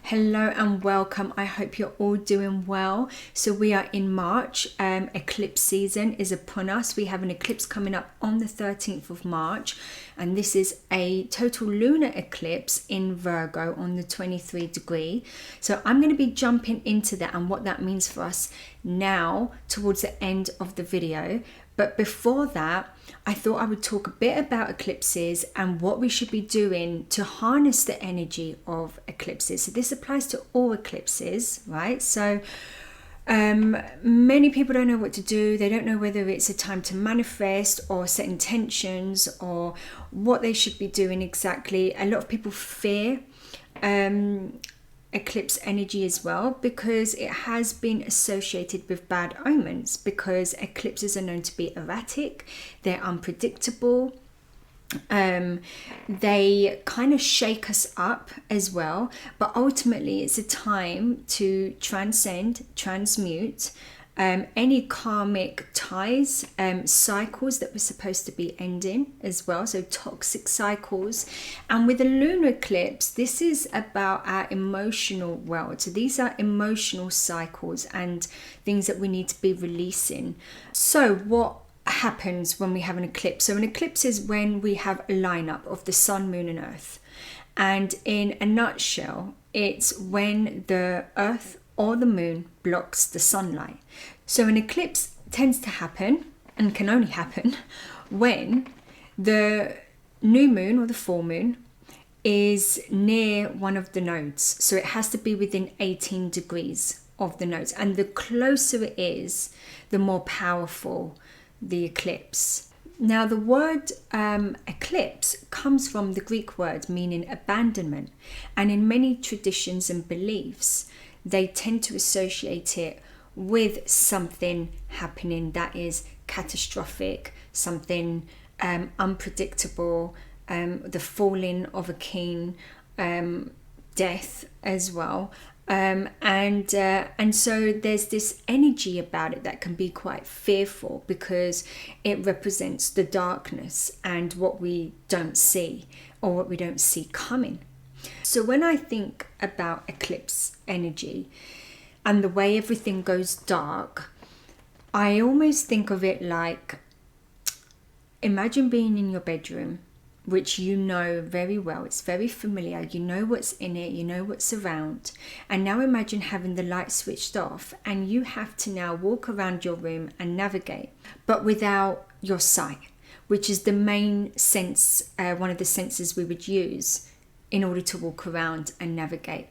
Hello and welcome. I hope you're all doing well. So we are in March. Eclipse season is upon us. We have an eclipse coming up on the 13th of March, and this is a total lunar eclipse in Virgo on the 23rd degree. So I'm going to be jumping into that and what that means for us now towards the end of the video. But before that, I thought I would talk a bit about eclipses and what we should be doing to harness the energy of eclipses. So this applies to all eclipses, right? So many people don't know what to do. They don't know whether it's a time to manifest or set intentions or what they should be doing exactly. A lot of people fear eclipse energy as well, because it has been associated with bad omens, because eclipses are known to be erratic, they're unpredictable, they kind of shake us up as well, but ultimately it's a time to transcend, transmute any karmic ties, cycles that we're supposed to be ending as well, so toxic cycles. And with the lunar eclipse, this is about our emotional world. So these are emotional cycles and things that we need to be releasing. So what happens when we have an eclipse? So an eclipse is when we have a lineup of the sun, moon and earth. And in a nutshell, it's when the earth or the moon blocks the sunlight. So an eclipse tends to happen, and can only happen, when the new moon or the full moon is near one of the nodes. So it has to be within 18 degrees of the nodes. And the closer it is, the more powerful the eclipse. Now the word eclipse comes from the Greek word meaning abandonment. And in many traditions and beliefs, they tend to associate it with something happening that is catastrophic, something unpredictable, the falling of a king, death as well. And so there's this energy about it that can be quite fearful, because it represents the darkness and what we don't see, or what we don't see coming. So when I think about eclipse energy and the way everything goes dark, I almost think of it like, imagine being in your bedroom, which you know very well, it's very familiar, you know what's in it, you know what's around. And now imagine having the light switched off and you have to now walk around your room and navigate, but without your sight, which is the main sense, one of the senses we would use in order to walk around and navigate.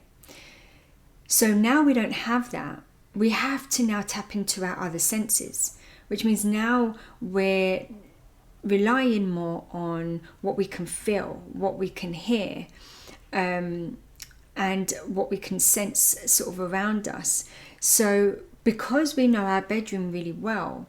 So now we don't have that. We have to now tap into our other senses, which means now we're relying more on what we can feel, what we can hear, and what we can sense sort of around us. So because we know our bedroom really well,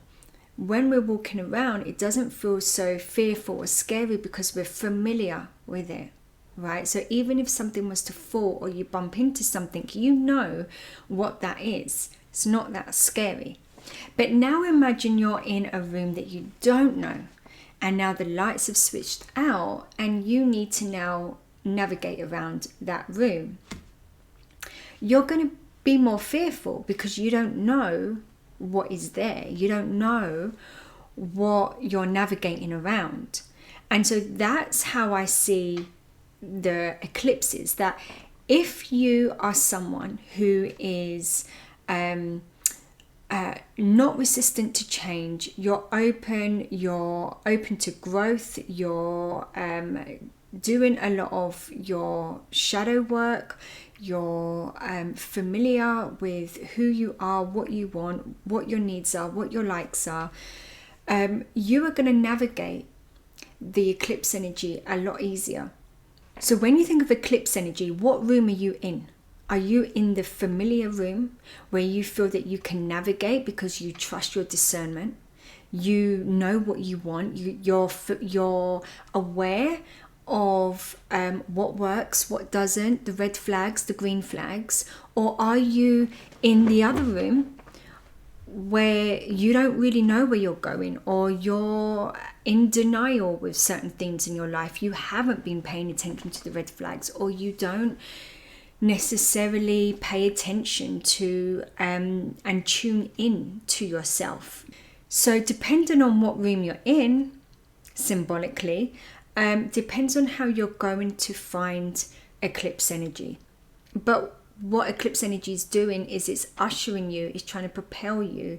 when we're walking around, it doesn't feel so fearful or scary because we're familiar with it. Right? So even if something was to fall or you bump into something, you know what that is. It's not that scary. But now imagine you're in a room that you don't know, and now the lights have switched out and you need to now navigate around that room. You're going to be more fearful because you don't know what is there. You don't know what you're navigating around. And so that's how I see the eclipses, that if you are someone who is not resistant to change, you're open to growth, you're doing a lot of your shadow work, you're familiar with who you are, what you want, what your needs are, what your likes are, you are going to navigate the eclipse energy a lot easier. So when you think of eclipse energy, what room are you in? Are you in the familiar room where you feel that you can navigate because you trust your discernment? You know what you want. You're aware of what works, what doesn't, the red flags, the green flags? Or are you in the other room where you don't really know where you're going, or you're in denial with certain things in your life? You haven't been paying attention to the red flags, or you don't necessarily pay attention to and tune in to yourself. So depending on what room you're in, symbolically, depends on how you're going to find eclipse energy. But what eclipse energy is doing is it's ushering you, it's trying to propel you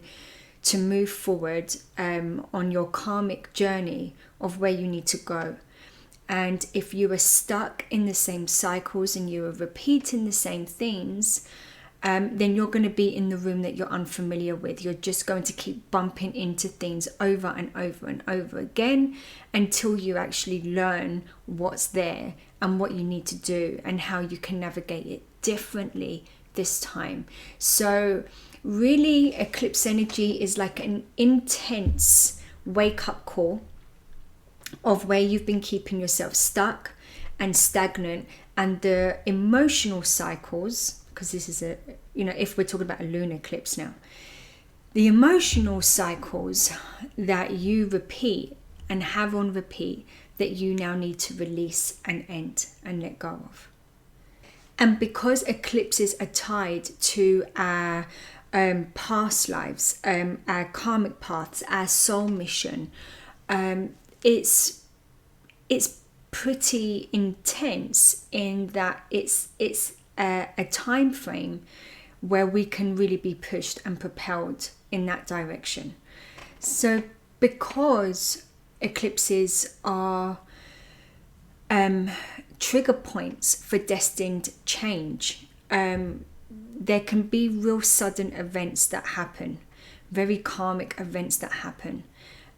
to move forward on your karmic journey of where you need to go. And if you are stuck in the same cycles and you are repeating the same things, then you're going to be in the room that you're unfamiliar with. You're just going to keep bumping into things over and over and over again until you actually learn what's there and what you need to do and how you can navigate it differently this time. So really, eclipse energy is like an intense wake-up call of where you've been keeping yourself stuck and stagnant, and the emotional cycles, because this is if we're talking about a lunar eclipse now, the emotional cycles that you repeat and have on repeat that you now need to release and end and let go of. And because eclipses are tied to our past lives, our karmic paths, our soul mission, it's pretty intense in that it's a time frame where we can really be pushed and propelled in that direction. So because eclipses are trigger points for destined change, there can be real sudden events that happen, very karmic events that happen,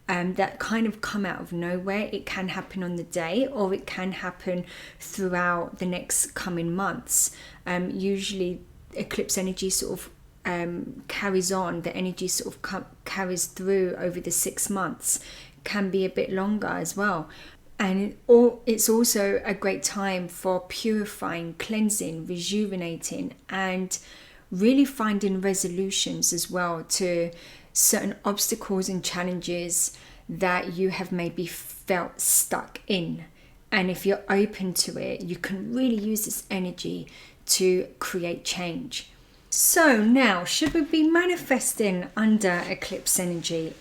that kind of come out of nowhere. It can happen on the day, or it can happen throughout the next coming months. Usually eclipse energy sort of carries on, the energy sort of carries through over the 6 months, can be a bit longer as well. And it's also a great time for purifying, cleansing, rejuvenating, and really finding resolutions as well to certain obstacles and challenges that you have maybe felt stuck in. And if you're open to it, you can really use this energy to create change. So now, should we be manifesting under eclipse energy?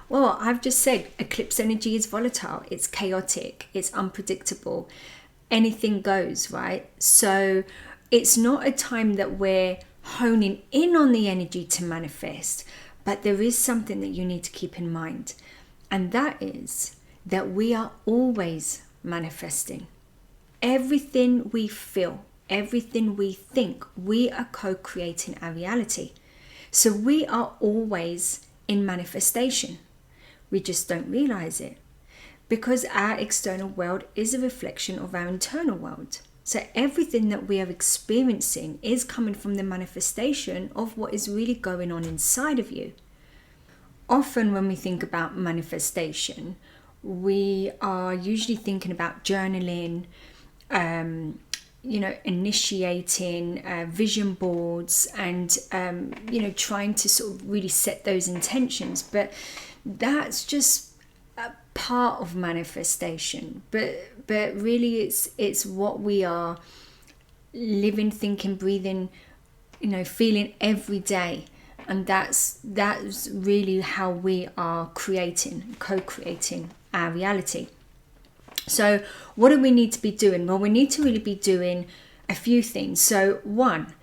Well, I've just said eclipse energy is volatile, it's chaotic, it's unpredictable, anything goes, right? So it's not a time that we're honing in on the energy to manifest, but there is something that you need to keep in mind, and that is that we are always manifesting. Everything we feel, everything we think, we are co-creating our reality. So we are always in manifestation. We just don't realize it, because our external world is a reflection of our internal world. So everything that we are experiencing is coming from the manifestation of what is really going on inside of you. Often when we think about manifestation, we are usually thinking about journaling, initiating vision boards, and trying to sort of really set those intentions. But that's just a part of manifestation. But really, it's what we are living, thinking, breathing, feeling every day. And that's really how we are co-creating our reality. So what do we need to be doing? Well, we need to really be doing a few things. So one,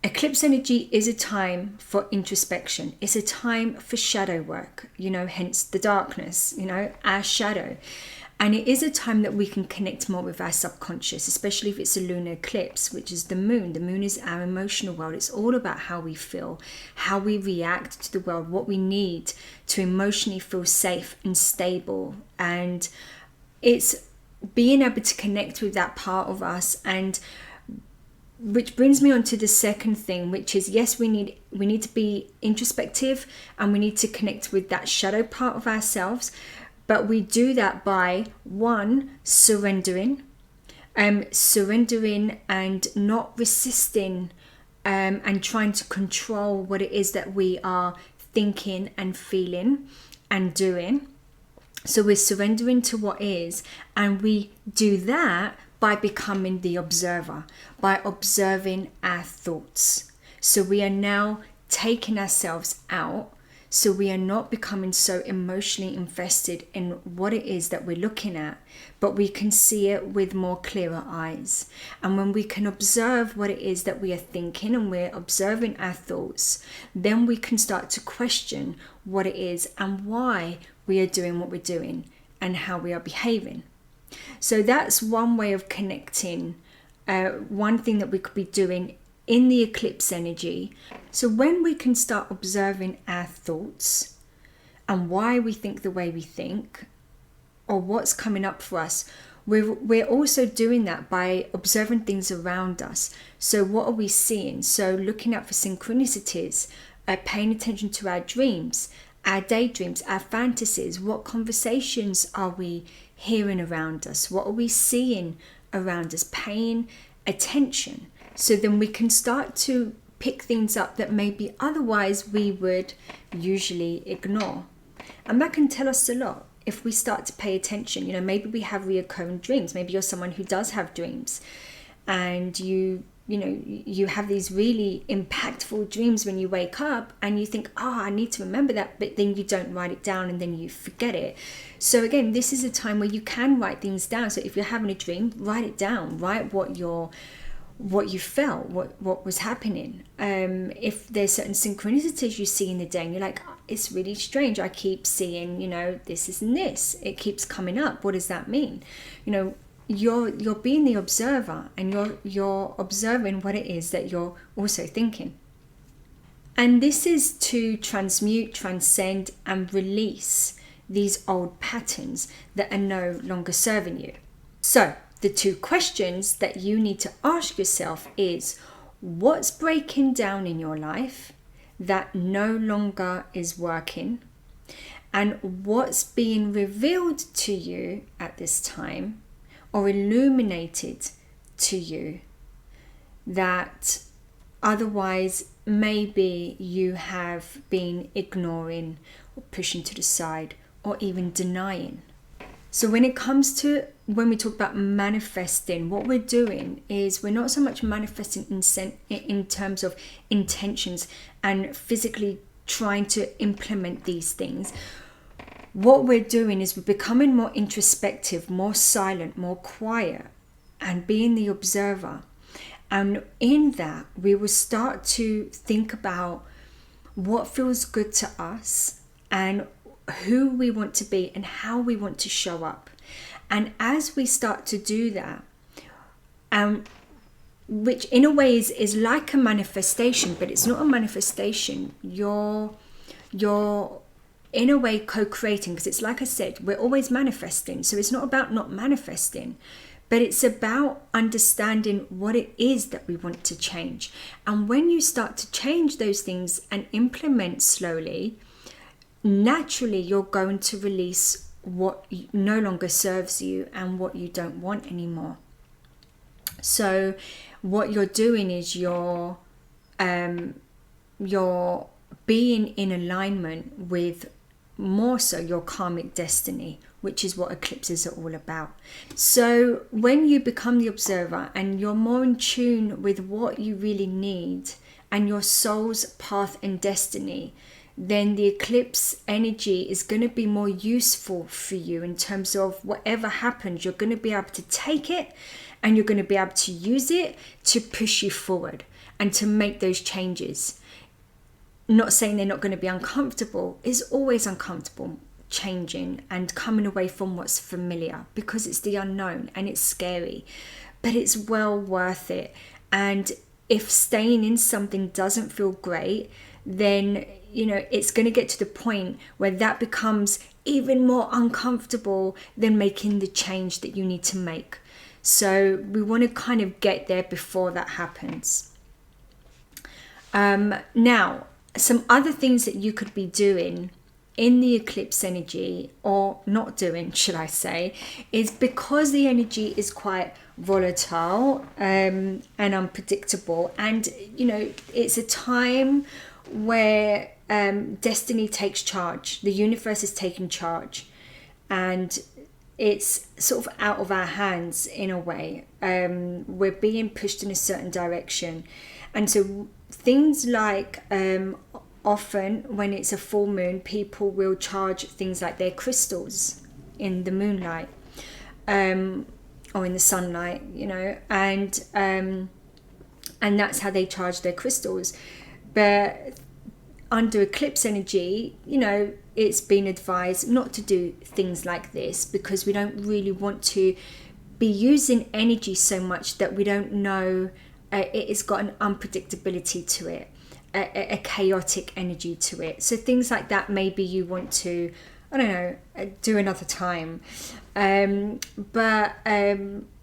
eclipse energy is a time for introspection. It's a time for shadow work, hence the darkness, our shadow. And it is a time that we can connect more with our subconscious, especially if it's a lunar eclipse, which is the moon. The moon is our emotional world. It's all about how we feel, how we react to the world, what we need to emotionally feel safe and stable. And it's being able to connect with that part of us. And which brings me on to the second thing, which is, yes, we need to be introspective, and we need to connect with that shadow part of ourselves. But we do that by, one, surrendering and not resisting and trying to control what it is that we are thinking and feeling and doing. So we're surrendering to what is, and we do that by becoming the observer, by observing our thoughts. So we are now taking ourselves out, so we are not becoming so emotionally invested in what it is that we're looking at, but we can see it with more clearer eyes. And when we can observe what it is that we are thinking and we're observing our thoughts, then we can start to question what it is and why we are doing what we're doing and how we are behaving. So that's one way of connecting, one thing that we could be doing in the eclipse energy. So when we can start observing our thoughts and why we think the way we think, or what's coming up for us, we're also doing that by observing things around us. So what are we seeing? So looking out for synchronicities, paying attention to our dreams, our daydreams, our fantasies. What conversations are we hearing around us? What are we seeing around us? Paying attention. So then we can start to pick things up that maybe otherwise we would usually ignore. And that can tell us a lot if we start to pay attention. You know, maybe we have reoccurring dreams. Maybe you're someone who does have dreams, and you have these really impactful dreams when you wake up, and you think, I need to remember that, but then you don't write it down and then you forget it. So again, this is a time where you can write things down. So if you're having a dream, write it down. Write what you felt, what was happening. If there's certain synchronicities you see in the day and you're like, it's really strange, I keep seeing, this and this, it keeps coming up, what does that mean? You're being the observer, and you're observing what it is that you're also thinking. And this is to transmute, transcend, and release these old patterns that are no longer serving you. So the two questions that you need to ask yourself is, what's breaking down in your life that no longer is working? And what's being revealed to you at this time, or illuminated to you, that otherwise maybe you have been ignoring or pushing to the side or even denying? So when we talk about manifesting, what we're doing is we're not so much manifesting in terms of intentions and physically trying to implement these things. What we're doing is we're becoming more introspective, more silent, more quiet, and being the observer. And in that, we will start to think about what feels good to us and who we want to be and how we want to show up. And as we start to do that, which in a way is like a manifestation, but it's not a manifestation. You're in a way co-creating, because it's like I said, we're always manifesting. So it's not about not manifesting, but it's about understanding what it is that we want to change. And when you start to change those things and implement slowly, naturally you're going to release what no longer serves you and what you don't want anymore. So what you're doing is you're being in alignment with more so your karmic destiny, which is what eclipses are all about. So when you become the observer and you're more in tune with what you really need and your soul's path and destiny, then the eclipse energy is going to be more useful for you in terms of whatever happens. You're going to be able to take it and you're going to be able to use it to push you forward and to make those changes. Not saying they're not going to be uncomfortable. It's always uncomfortable changing and coming away from what's familiar, because it's the unknown and it's scary, but it's well worth it. And if staying in something doesn't feel great, then it's going to get to the point where that becomes even more uncomfortable than making the change that you need to make. So we want to kind of get there before that happens. Now, some other things that you could be doing in the eclipse energy, or not doing, should I say, is because the energy is quite volatile and unpredictable, and it's a time where destiny takes charge. The universe is taking charge, and it's sort of out of our hands in a way. We're being pushed in a certain direction. And so things like often when it's a full moon, people will charge things like their crystals in the moonlight, or in the sunlight, you know, and that's how they charge their crystals. But under eclipse energy, you know, it's been advised not to do things like this, because we don't really want to be using energy so much that we don't know. It's got an unpredictability to it, a chaotic energy to it. So things like that, maybe you want to, I don't know, do another time. But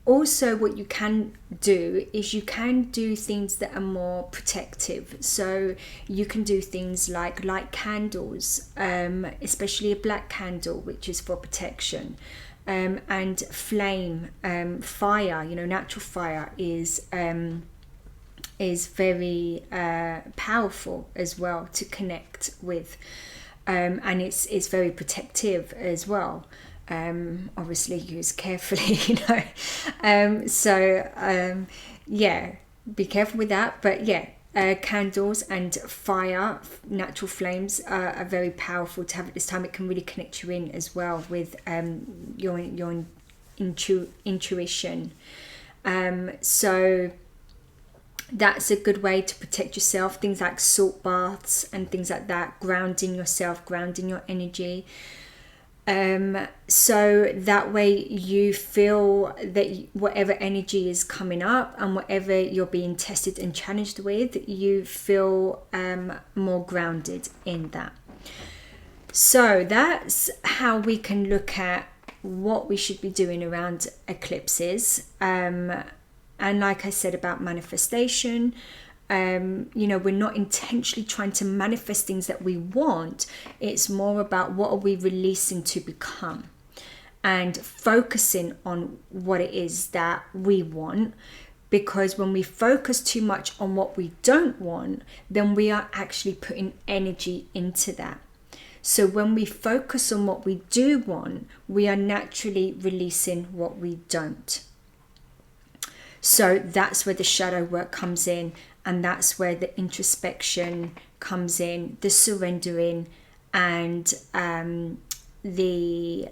also what you can do is you can do things that are more protective. So you can do things like light candles, especially a black candle, which is for protection. And flame, fire, you know, natural fire is very powerful as well to connect with, and it's very protective as well. Obviously use carefully, you know. Yeah, be careful with that. But yeah, candles and fire, natural flames are very powerful to have at this time. It can really connect you in as well with your intuition. So that's a good way to protect yourself. Things like salt baths and things like that, grounding yourself, grounding your energy. So that way you feel that whatever energy is coming up and whatever you're being tested and challenged with, you feel more grounded in that. So that's how we can look at what we should be doing around eclipses. And like I said about manifestation, you know, we're not intentionally trying to manifest things that we want. It's more about what are we releasing to become, and focusing on what it is that we want. Because when we focus too much on what we don't want, then we are actually putting energy into that. So when we focus on what we do want, we are naturally releasing what we don't. So that's where the shadow work comes in, and that's where the introspection comes in, the surrendering, and the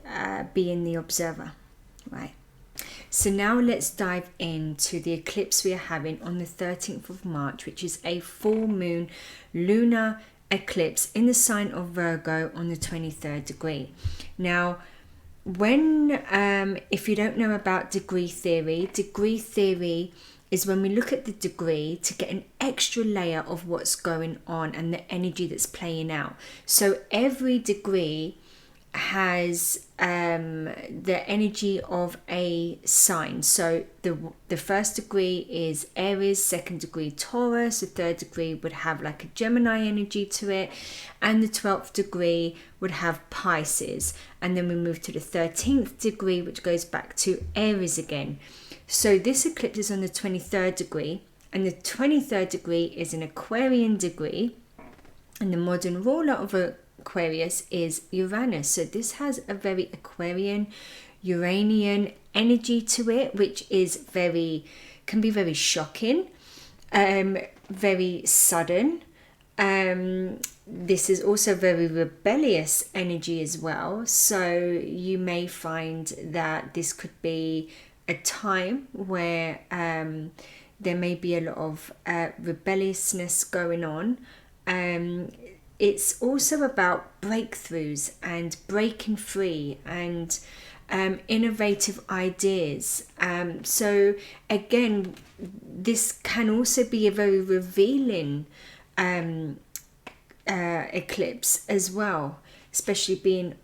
being the observer, right? So now let's dive into the eclipse we are having on the 13th of March, which is a full moon lunar eclipse in the sign of Virgo on the 23rd degree. Now, when if you don't know about degree theory is when we look at the degree to get an extra layer of what's going on and the energy that's playing out. So every degree has the energy of a sign. So the first degree is Aries, second degree Taurus, the third degree would have like a Gemini energy to it, and the 12th degree would have Pisces. And then we move to the 13th degree, which goes back to Aries again. So this eclipse is on the 23rd degree, and the 23rd degree is an Aquarian degree, and the modern ruler of Aquarius is Uranus. So this has a very Aquarian, Uranian energy to it, which is can be very shocking, very sudden. This is also very rebellious energy as well. So you may find that this could be a time where there may be a lot of rebelliousness going on. It's also about breakthroughs and breaking free and innovative ideas. So again, this can also be a very revealing eclipse as well, especially being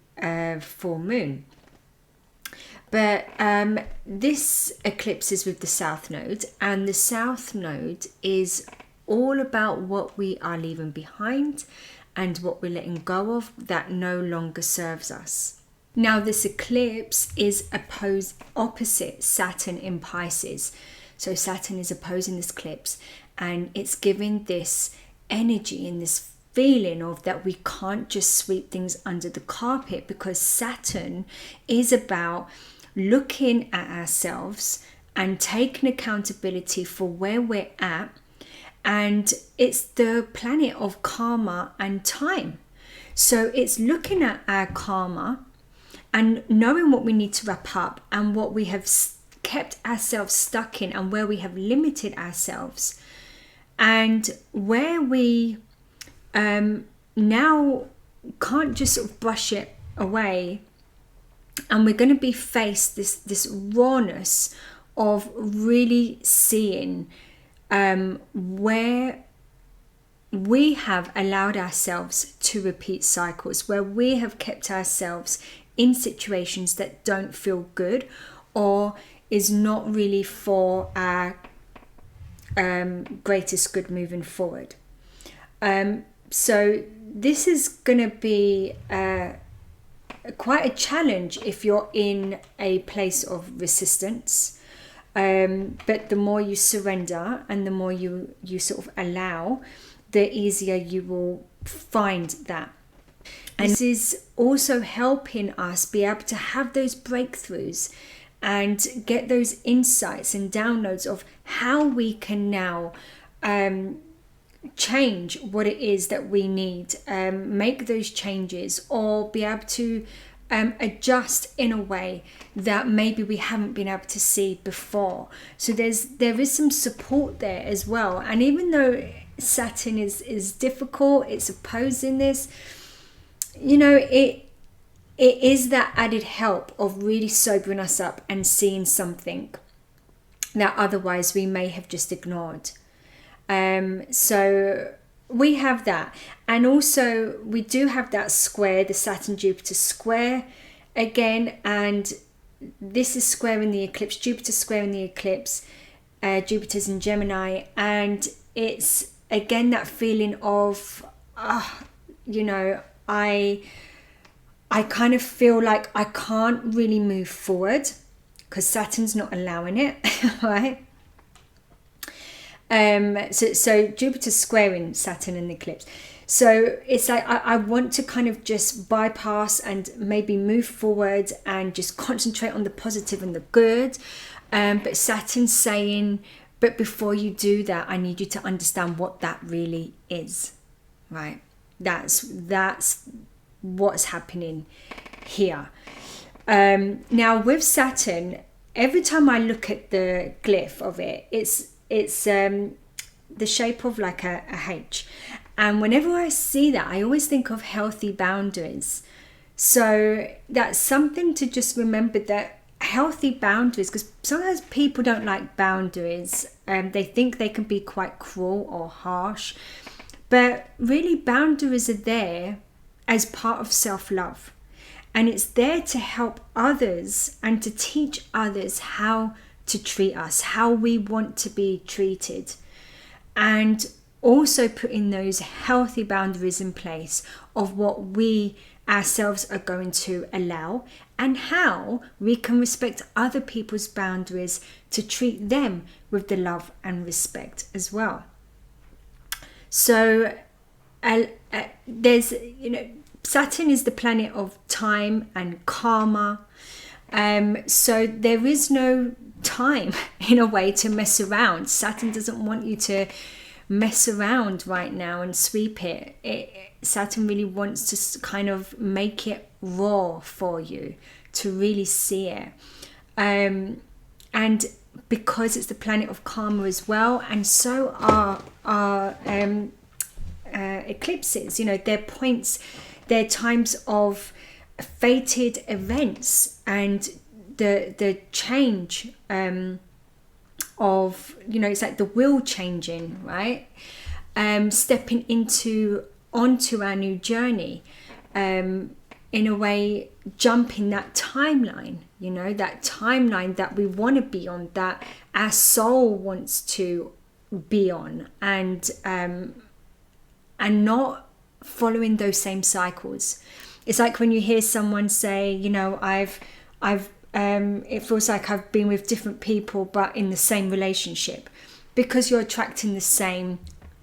full moon. But this eclipse is with the South Node, and the South Node is all about what we are leaving behind and what we're letting go of that no longer serves us. Now, this eclipse is opposite Saturn in Pisces. So Saturn is opposing this eclipse, and it's giving this energy and this feeling of that we can't just sweep things under the carpet, because Saturn is about looking at ourselves and taking accountability for where we're at. And it's the planet of karma and time. So it's looking at our karma and knowing what we need to wrap up and what we have kept ourselves stuck in and where we have limited ourselves, and where we now can't just sort of brush it away. And we're going to be faced this rawness of really seeing where we have allowed ourselves to repeat cycles, where we have kept ourselves in situations that don't feel good or is not really for our greatest good moving forward. So this is going to be quite a challenge if you're in a place of resistance. But the more you surrender and the more you sort of allow, the easier you will find that. And this is also helping us be able to have those breakthroughs and get those insights and downloads of how we can now change what it is that we need, make those changes, or be able to adjust in a way that maybe we haven't been able to see before. So there is some support there as well. And even though Saturn is difficult, it's opposing this, you know, it is that added help of really sobering us up and seeing something that otherwise we may have just ignored. So we have that. And also we do have that square, the Saturn-Jupiter square again. And this is squaring the eclipse, Jupiter squaring the eclipse, Jupiter's in Gemini. And it's again that feeling of, you know, I kind of feel like I can't really move forward because Saturn's not allowing it, right? So Jupiter's squaring Saturn in the eclipse. So it's like I want to kind of just bypass and maybe move forward and just concentrate on the positive and the good. But Saturn's saying, but before you do that, I need you to understand what that really is, right? That's what's happening here. Now with Saturn, every time I look at the glyph of it, it's the shape of like a H, and whenever I see that, I always think of healthy boundaries. So that's something to just remember, that healthy boundaries, because sometimes people don't like boundaries, they think they can be quite cruel or harsh, but really boundaries are there as part of self-love, and it's there to help others and to teach others how to treat us, how we want to be treated, and also putting those healthy boundaries in place of what we ourselves are going to allow and how we can respect other people's boundaries to treat them with the love and respect as well. So there's, you know, Saturn is the planet of time and karma. So there is no time in a way to mess around. Saturn doesn't want you to mess around right now and sweep it. Saturn really wants to kind of make it raw for you to really see it. And because it's the planet of karma as well, and so are eclipses, you know, they're points, they're times of fated events and the change of, you know, it's like the wheel changing, right? Stepping onto our new journey, in a way, jumping that timeline, you know, that timeline that we want to be on, that our soul wants to be on, and not following those same cycles. It's like when you hear someone say, you know, it feels like I've been with different people but in the same relationship, because you're attracting the same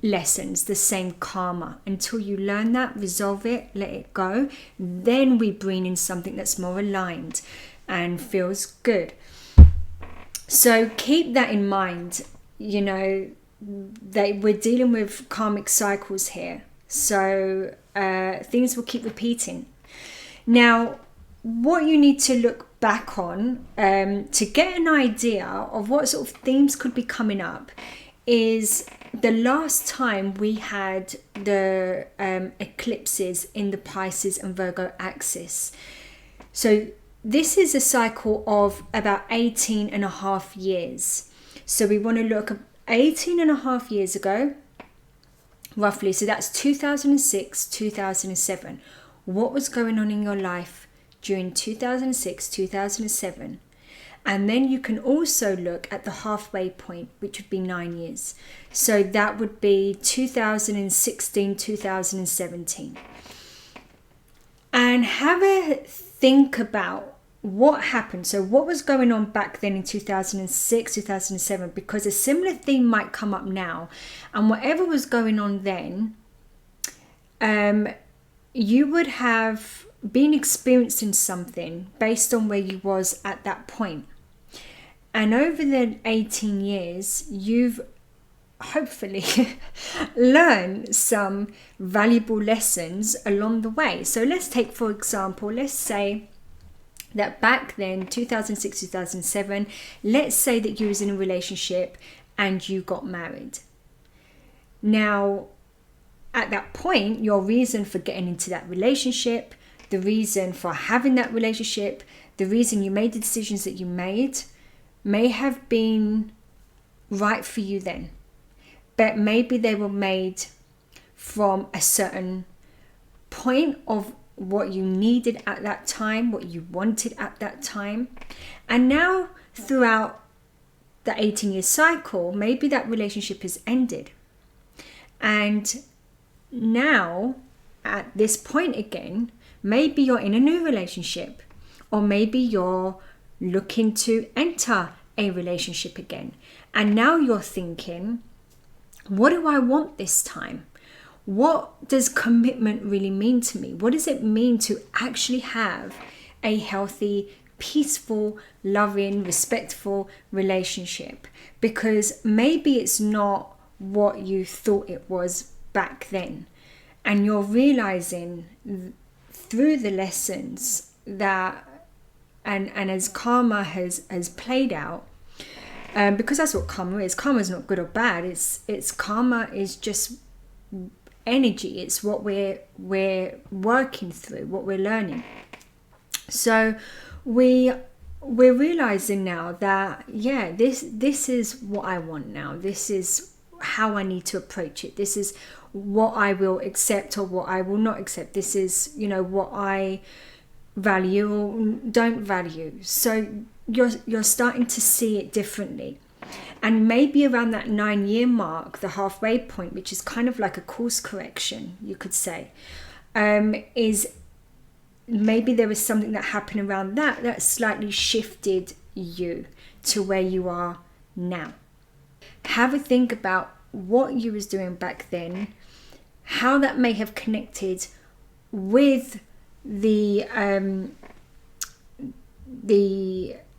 lessons, the same karma. Until you learn that, resolve it, let it go, then we bring in something that's more aligned and feels good. So keep that in mind, you know, that we're dealing with karmic cycles here. So things will keep repeating. Now, what you need to look back on to get an idea of what sort of themes could be coming up is the last time we had the eclipses in the Pisces and Virgo axis. So this is a cycle of about 18 and a half years. So we want to look at 18 and a half years ago, roughly. So that's 2006, 2007. What was going on in your life during 2006, 2007? And then you can also look at the halfway point, which would be 9 years. So that would be 2016, 2017. And have a think about what happened. So what was going on back then in 2006, 2007? Because a similar theme might come up now. And whatever was going on then, you would have been experiencing something based on where you was at that point. And over the 18 years, you've hopefully learned some valuable lessons along the way. So let's take, for example, let's say that back then, 2006, 2007, let's say that you was in a relationship and you got married. Now, at that point, your reason for getting into that relationship, the reason for having that relationship, the reason you made the decisions that you made may have been right for you then. But maybe they were made from a certain point of what you needed at that time, what you wanted at that time. And now throughout the 18-year cycle, maybe that relationship has ended. And now at this point again, maybe you're in a new relationship, or maybe you're looking to enter a relationship again. And now you're thinking, what do I want this time? What does commitment really mean to me? What does it mean to actually have a healthy, peaceful, loving, respectful relationship? Because maybe it's not what you thought it was back then. And you're realizing through the lessons that, and as karma has played out, because that's what karma is. Karma is not good or bad. It's karma is just energy. It's what we're working through, what we're learning. So we're realizing now that, yeah, this is what I want now. This is how I need to approach it. This is what I will accept or what I will not accept. This is, you know, what I value or don't value. So you're starting to see it differently. And maybe around that 9-year mark, the halfway point, which is kind of like a course correction, you could say, is maybe there was something that happened around that slightly shifted you to where you are now. Have a think about what you was doing back then, how that may have connected with the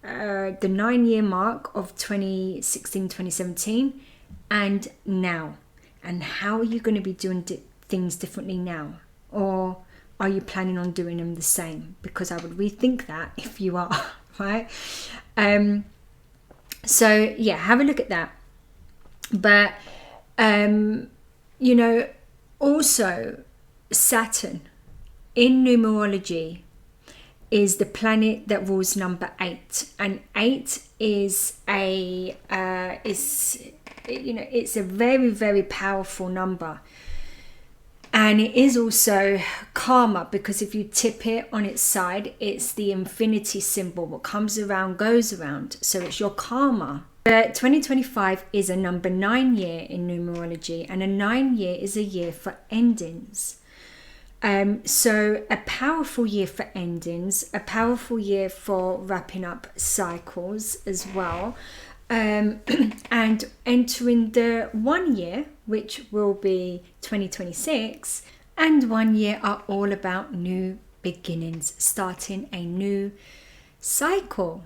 9-year mark of 2016, 2017 and now. And how are you going to be doing things differently now? Or are you planning on doing them the same? Because I would rethink that if you are, right? So yeah, have a look at that. But, you know, also Saturn in numerology is the planet that rules number 8, and 8 is it's a very, very powerful number, and it is also karma, because if you tip it on its side, it's the infinity symbol. What comes around goes around, so it's your karma. But 2025 is a number 9 year in numerology, and a 9 year is a year for endings. So a powerful year for endings, a powerful year for wrapping up cycles as well, and entering the 1 year, which will be 2026, and 1 year are all about new beginnings, starting a new cycle.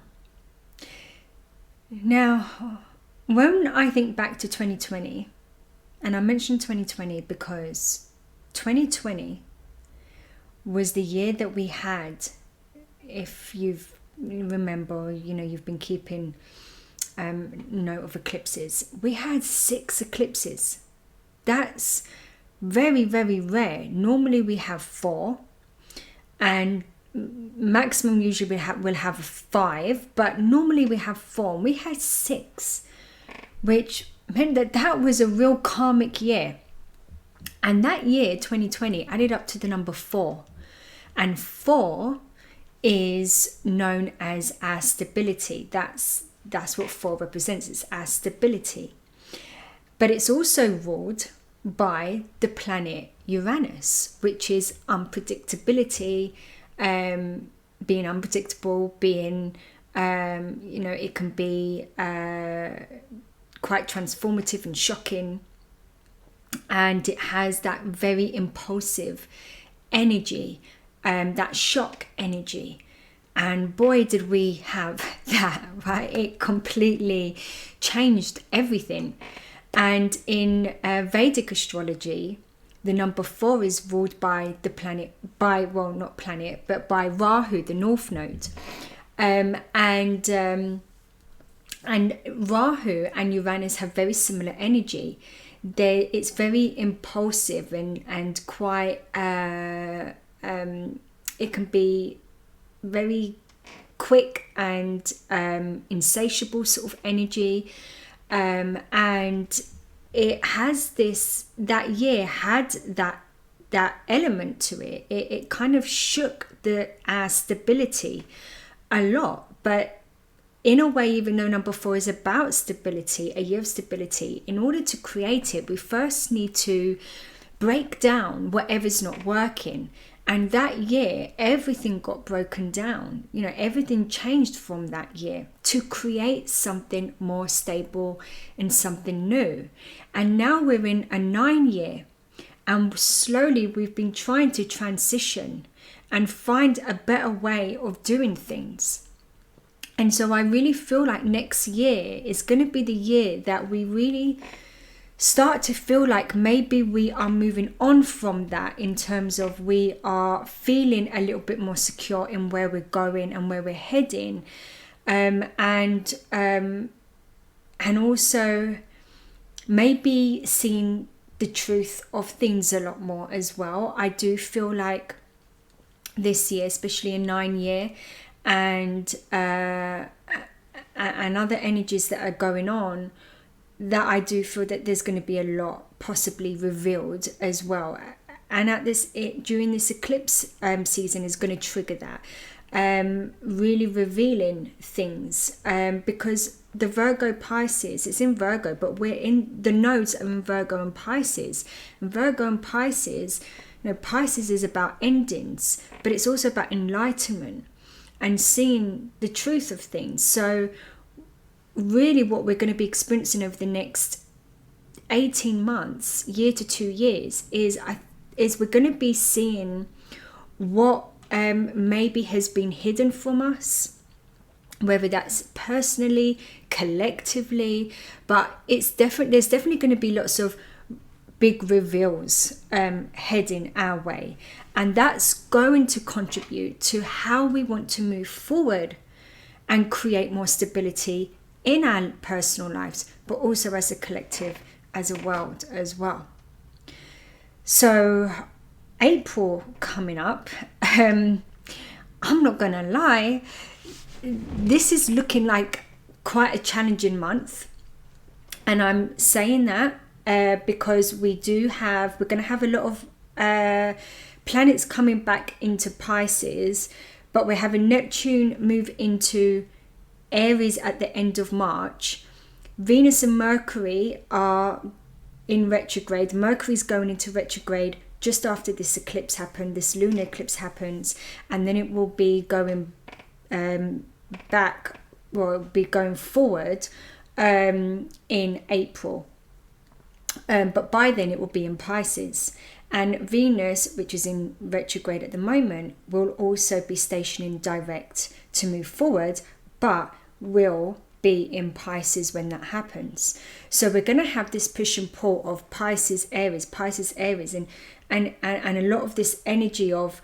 Now, when I think back to 2020, and I mentioned 2020 because 2020 was the year that we had, if you remember, you've been keeping note of eclipses. We had 6 eclipses. That's very, very rare. Normally we have 4, and maximum usually we'll have 5, but normally we have 4. We had 6, which meant that was a real karmic year. And that year, 2020, added up to the number 4. And 4 is known as our stability. That's what 4 represents. It's our stability. But it's also ruled by the planet Uranus, which is unpredictability, being unpredictable, being, it can be quite transformative and shocking. And it has that very impulsive energy, that shock energy. And boy, did we have that, right? It completely changed everything. And in Vedic astrology, the number 4 is ruled by the planet, by Rahu, the North Node. And Rahu and Uranus have very similar energy. It's very impulsive and quite, it can be very quick and insatiable sort of energy. And it has that year had that element to it. It kind of shook our stability a lot. But in a way, even though number 4 is about stability, a year of stability, in order to create it, we first need to break down whatever's not working. And that year, everything got broken down. Everything changed from that year to create something more stable and something new. And now we're in a 9 year, and slowly we've been trying to transition and find a better way of doing things. And so I really feel like next year is going to be the year that we really start to feel like maybe we are moving on from that, in terms of we are feeling a little bit more secure in where we're going and where we're heading. And also maybe seeing the truth of things a lot more as well. I do feel like this year, especially in 9 year, and other energies that are going on, that I do feel that there's going to be a lot possibly revealed as well. And during this eclipse season is going to trigger that, really revealing things, because the Virgo Pisces, it's in Virgo, but the nodes are in Virgo and Pisces. And Virgo and Pisces, Pisces is about endings, but it's also about enlightenment and seeing the truth of things. So really what we're going to be experiencing over the next 18 months, year to 2 years, is we're going to be seeing what maybe has been hidden from us, whether that's personally, collectively, but there's definitely going to be lots of big reveals heading our way. And that's going to contribute to how we want to move forward and create more stability in our personal lives, but also as a collective, as a world as well. So April coming up, I'm not going to lie, this is looking like quite a challenging month. And I'm saying that because we're going to have a lot of planets coming back into Pisces, but we're having Neptune move into Aries at the end of March. Venus and Mercury are in retrograde. Mercury's going into retrograde just after this eclipse happened, this lunar eclipse happens, and then it will be going going forward in April. But by then it will be in Pisces. And Venus, which is in retrograde at the moment, will also be stationing direct to move forward, but will be in Pisces when that happens. So we're going to have this push and pull of Pisces, Aries, and a lot of this energy of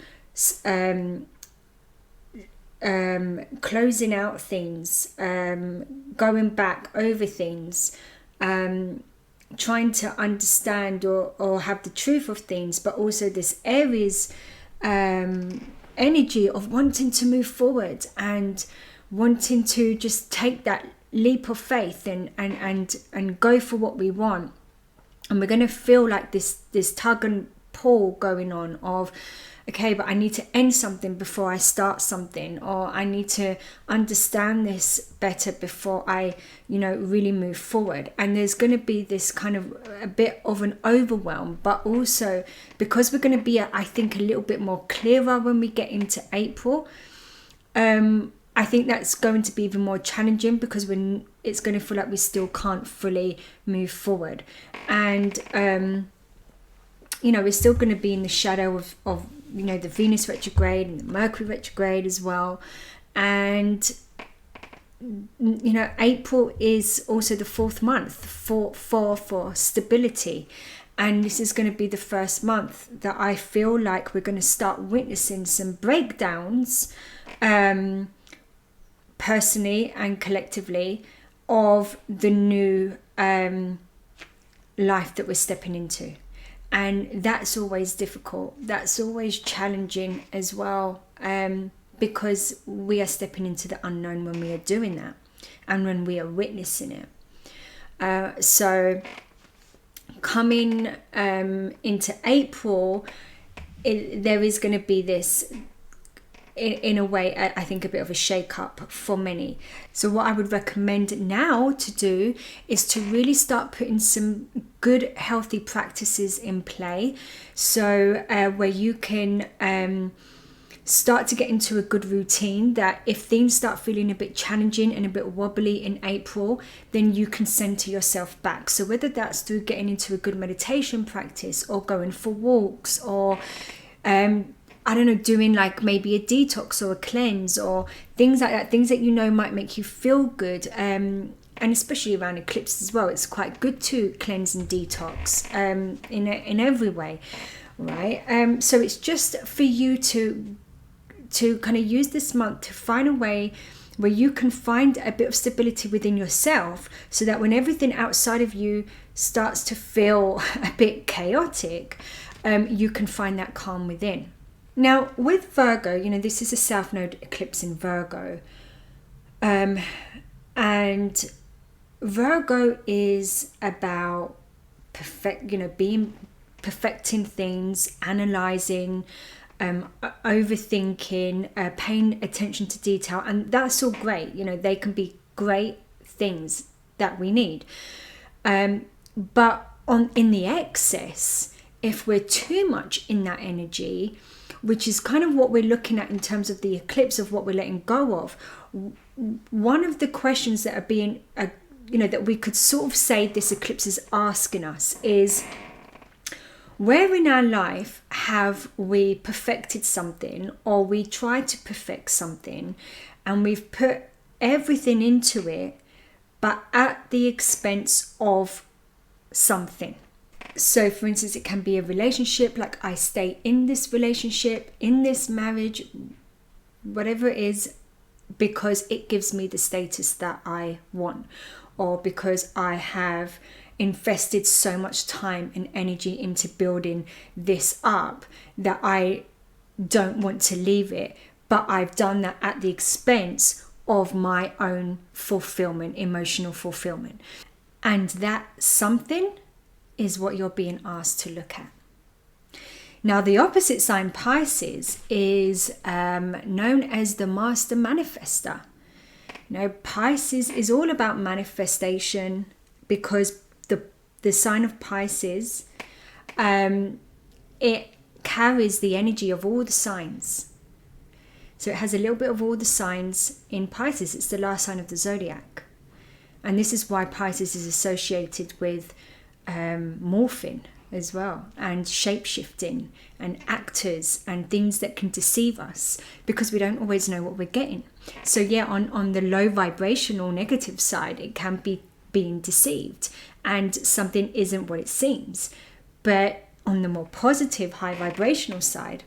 closing out things, going back over things, trying to understand or have the truth of things, but also this Aries energy of wanting to move forward and wanting to just take that leap of faith and go for what we want. And we're going to feel like this tug and pull going on of, okay, but I need to end something before I start something, or I need to understand this better before I, really move forward. And there's going to be this kind of a bit of an overwhelm, but also because we're going to be, I think, a little bit more clearer when we get into April. I think that's going to be even more challenging because it's going to feel like we still can't fully move forward. And, we're still going to be in the shadow of the Venus retrograde and the Mercury retrograde as well. And, April is also the 4th month for stability. And this is going to be the first month that I feel like we're going to start witnessing some breakdowns, personally and collectively, of the new life that we're stepping into. And that's always difficult. That's always challenging as well, because we are stepping into the unknown when we are doing that and when we are witnessing it. So coming into April, there is going to be this, in a way, I think, a bit of a shake-up for many. So what I would recommend now to do is to really start putting some good, healthy practices in play. So where you can start to get into a good routine, that if things start feeling a bit challenging and a bit wobbly in April, then you can center yourself back. So whether that's through getting into a good meditation practice, or going for walks, or doing like maybe a detox or a cleanse, or things like that, things that might make you feel good. And especially around eclipse as well, it's quite good to cleanse and detox in every way, right? So it's just for you to kind of use this month to find a way where you can find a bit of stability within yourself, so that when everything outside of you starts to feel a bit chaotic, you can find that calm within. Now, with Virgo, this is a South Node eclipse in Virgo. And Virgo is about perfecting things, analysing, overthinking, paying attention to detail. And that's all great. They can be great things that we need. But in the excess, if we're too much in that energy, which is kind of what we're looking at in terms of the eclipse, of what we're letting go of. One of the questions that are being, that we could sort of say this eclipse is asking us is, where in our life have we perfected something, or we tried to perfect something, and we've put everything into it, but at the expense of something? So for instance, it can be a relationship, like I stay in this relationship, in this marriage, whatever it is, because it gives me the status that I want, or because I have invested so much time and energy into building this up that I don't want to leave it, but I've done that at the expense of my own fulfillment, emotional fulfillment. And that something is what you're being asked to look at. Now, the opposite sign, Pisces, is known as the master manifester. Pisces is all about manifestation, because the sign of Pisces, it carries the energy of all the signs. So it has a little bit of all the signs in Pisces. It's the last sign of the zodiac. And this is why Pisces is associated with morphing as well, and shape-shifting, and actors, and things that can deceive us because we don't always know what we're getting. So yeah, on the low vibrational negative side, it can be being deceived and something isn't what it seems. But on the more positive, high vibrational side,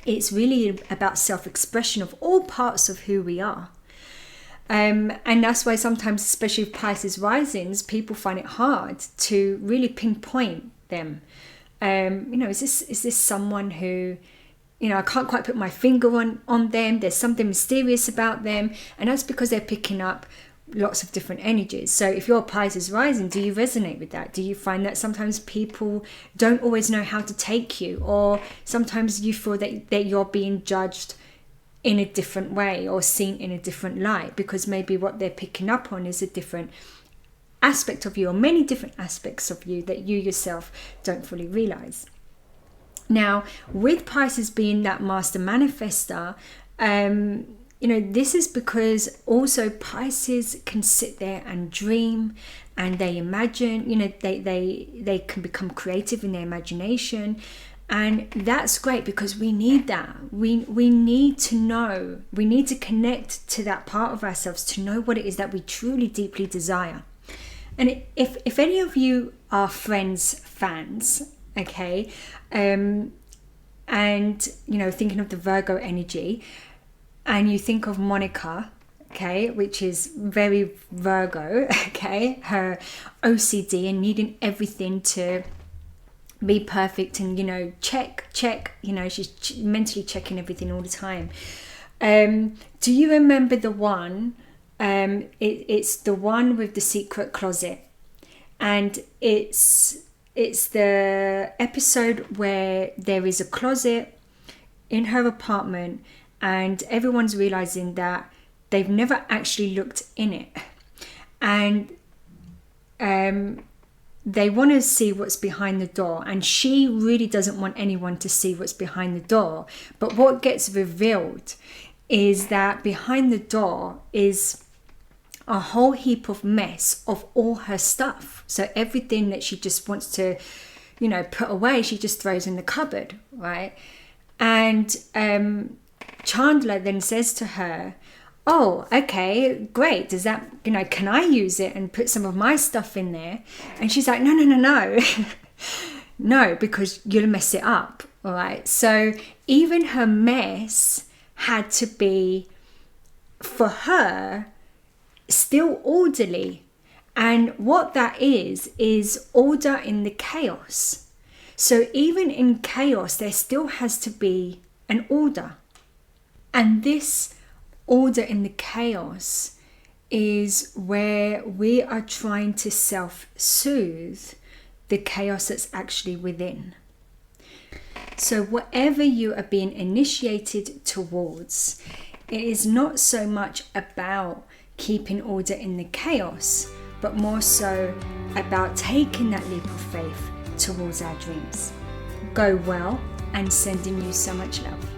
it's really about self-expression of all parts of who we are. And that's why sometimes, especially with Pisces risings, people find it hard to really pinpoint them. Is this someone who, I can't quite put my finger on them. There's something mysterious about them. And that's because they're picking up lots of different energies. So if you're Pisces rising, do you resonate with that? Do you find that sometimes people don't always know how to take you, or sometimes you feel that you're being judged in a different way or seen in a different light because maybe what they're picking up on is a different aspect of you, or many different aspects of you that you yourself don't fully realize? Now, with Pisces being that master manifester, this is because also Pisces can sit there and dream, and they imagine, they can become creative in their imagination. And that's great because we need that. We need to know, we need to connect to that part of ourselves to know what it is that we truly deeply desire. And if any of you are Friends fans, okay, and thinking of the Virgo energy, and you think of Monica, okay, which is very Virgo, okay, her OCD and needing everything to be perfect and, check, she's mentally checking everything all the time. Do you remember the one, it's the one with the secret closet, and it's the episode where there is a closet in her apartment and everyone's realizing that they've never actually looked in it, and they want to see what's behind the door, and she really doesn't want anyone to see what's behind the door. But what gets revealed is that behind the door is a whole heap of mess of all her stuff. So everything that she just wants to, put away, she just throws in the cupboard, right? And Chandler then says to her, oh, okay, great. Does that, can I use it and put some of my stuff in there? And she's like, no. No, because you'll mess it up. All right. So even her mess had to be, for her, still orderly. And what that is order in the chaos. So even in chaos, there still has to be an order. And this order in the chaos is where we are trying to self-soothe the chaos that's actually within. So whatever you are being initiated towards, it is not so much about keeping order in the chaos, but more so about taking that leap of faith towards our dreams. Go well, and sending you so much love.